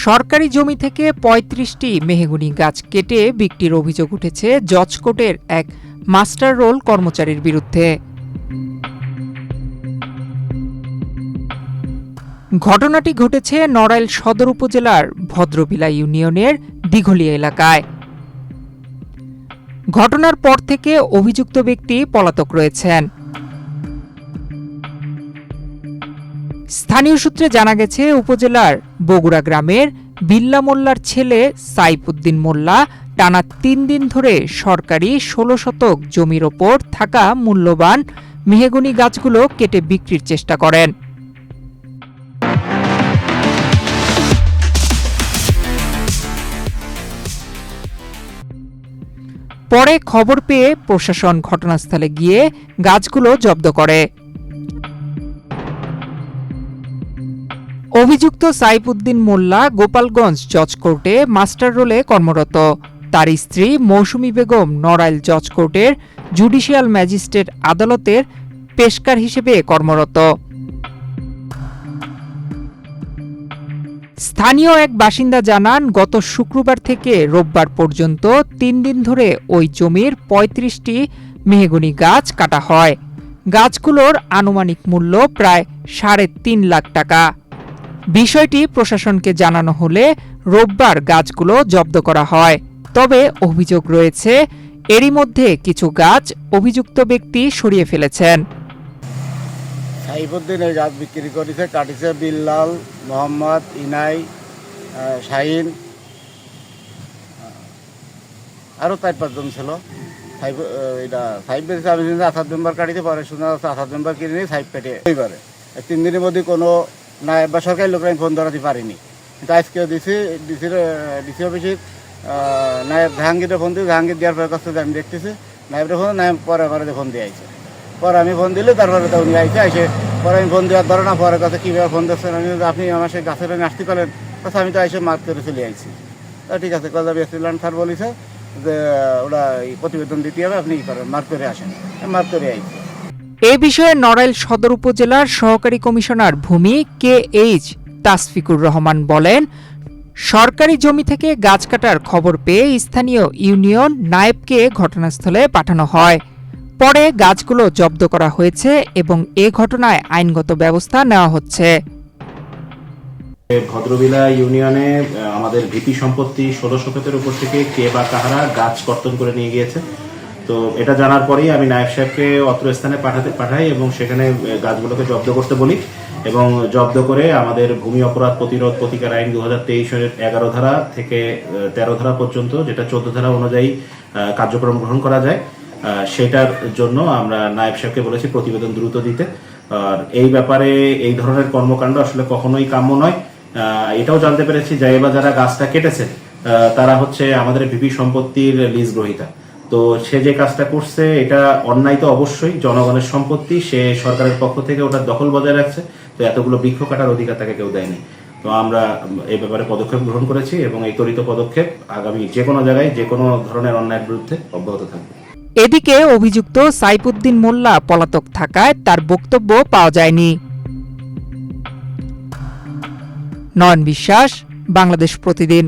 সরকারি জমি থেকে ৩৫টি মেহগনি গাছ কেটে বিক্রির অভিযোগ উঠেছে জজকোর্টের এক মাস্টার রোল কর্মচারীর বিরুদ্ধে। ঘটনাটি ঘটেছে নড়াইল সদর উপজেলার ভদ্রবিলা ইউনিয়নের দিঘলিয়া এলাকায়। ঘটনার পর থেকে অভিযুক্ত ব্যক্তি পলাতক রয়েছেন। স্থানীয় সূত্রে জানা গেছে, উপজেলার বগুড়া গ্রামের বিল্লা মোল্লার ছেলে সাইফুদ্দিন মোল্লা টানা ৩ দিন ধরে সরকারি ১৬ শতক জমির ওপর থাকা মূল্যবান মেহগনি গাছগুলো কেটে বিক্রির চেষ্টা করেন। পরে খবর পেয়ে প্রশাসন ঘটনাস্থলে গিয়ে গাছগুলো জব্দ করে। অভিযুক্ত সাইফুদ্দিন মোল্লা গোপালগঞ্জ জজ কোর্টে মাস্টার রোলে কর্মরত। তার স্ত্রী মৌসুমী বেগম নড়াইল জজ কোর্টের জুডিশিয়াল ম্যাজিস্ট্রেট আদালতের পেশকার হিসেবে কর্মরত। স্থানীয় এক বাসিন্দা জানান, গত শুক্রবার থেকে রোববার পর্যন্ত ৩ দিন ধরে ওই জমির ৩৫টি মেহগনি গাছ কাটা হয়। গাছগুলোর আনুমানিক মূল্য প্রায় ৩.৫ লাখ টাকা। বিষয়টি প্রশাসনকে জানানো হলে রোববার গাছগুলো জব্দ করা হয়। তবে অভিযোগ রয়েছে, এরই মধ্যে কিছু গাছ অভিযুক্ত ব্যক্তি সরিয়ে ফেলেছেন। সাইফুদ্দিন এই গাছ বিক্রি করেছে, কাটিছে বিল্লাল, মোহাম্মদ, ইনাই, শাহিন, আরও ৪-৫ জন ছিল। সাইফ বেরিয়েছে, আমি শুনছি ৮ মেম্বার কাটিতে পারে, শোনা যাচ্ছে ৮ মেম্বার কিনে নিয়ে সাইফ কেটে পারে। ৩ দিনের মধ্যে কোনো নায়ব বা সরকারি লোকরা আমি ফোন ধরাতে পারিনি, কিন্তু আজকেও ডিসি অফিসের নায়ব জাহাঙ্গীরে ফোন দিয়ে, জাহাঙ্গীর দেওয়ার পর কাছে আমি দেখতেছি নায়বরে ফোন, নায়ব পরে আমার ফোন দিয়ে আইছে। পরে আমি ফোন দিলে তারপরে তো উনি আইসে পরে আমি ফোন দেওয়ার ধরে না, পরে কাছে কীভাবে ফোন দিচ্ছেন, আমি আপনি আমার সেই গাছের আমি আসতে পারেন, কাছে আমি তো এসে মার্ক করে চলে আইছি। ঠিক আছে, কলকাতা বিএসপিল্যান্ড স্যার বলেছে যে ওরা প্রতিবেদন দিতে হবে, আপনি কী করেন, মার্ক করে আসেন, মার্ক করে আইছি। এ বিষয়ে নড়াইল সদর উপজেলার সহকারী কমিশনার ভূমি KH তাসফিকুর রহমান বলেন, সরকারি জমি থেকে গাছ কাটার খবর পেয়ে স্থানীয় ইউনিয়ন নায়েবকে ঘটনাস্থলে পাঠানো হয়। পরে গাছগুলো জব্দ করা হয়েছে এবং এ ঘটনায় আইনগত ব্যবস্থা নেওয়া হচ্ছে। ভদ্রবিলা ইউনিয়নে আমাদের ভিপি সম্পত্তি ১৬ শতকের উপর থেকে কে বা কাহারা গাছ কর্তন করে নিয়ে গিয়েছে। তো এটা জানার পরেই আমি নায়েব সাহেবকে অত্র স্থানে পাঠাই এবং সেখানে গাছগুলোকে জব্দ করতে বলি এবং জব্দ করে আমাদের ভূমি অপরাধ প্রতিরোধ প্রতিকার আইন 2023-এর 11 ধারা থেকে 13 ধারা পর্যন্ত, যেটা 14 ধারা অনুযায়ী কার্যক্রম গ্রহণ করা যায়, সেটার জন্য আমরা নায়েব সাহেবকে বলেছি প্রতিবেদন দ্রুত দিতে। আর এই ব্যাপারে এই ধরনের কর্মকাণ্ড আসলে কখনোই কাম্য নয়। এটাও জানতে পেরেছি যে এবার যারা গাছটা কেটেছে তারা হচ্ছে আমাদের ভিপি সম্পত্তির লিজ গ্রহীতা। তো সে যে কাজটা করছে এটা অন্যায় তো অবশ্যই, জনগণের সম্পত্তি, সে সরকারের পক্ষ থেকে ওটার দখল বজায় রাখছে। তো এতগুলো বৃক্ষ কাটার অধিকার তাকে কেউ দেয়নি। তো আমরা এই ব্যাপারে পদক্ষেপ গ্রহণ করেছি এবং এই ত্বরিত পদক্ষেপ আগামী যে কোনো জায়গায় যে কোনো ধরনের অন্যায়ের বিরুদ্ধে অব্যাহত থাকবে। এদিকে অভিযুক্ত সাইফুদ্দিন মোল্লা পলাতক থাকায় তার বক্তব্য পাওয়া যায়নি। নয়ন বিশ্বাস, বাংলাদেশ প্রতিদিন।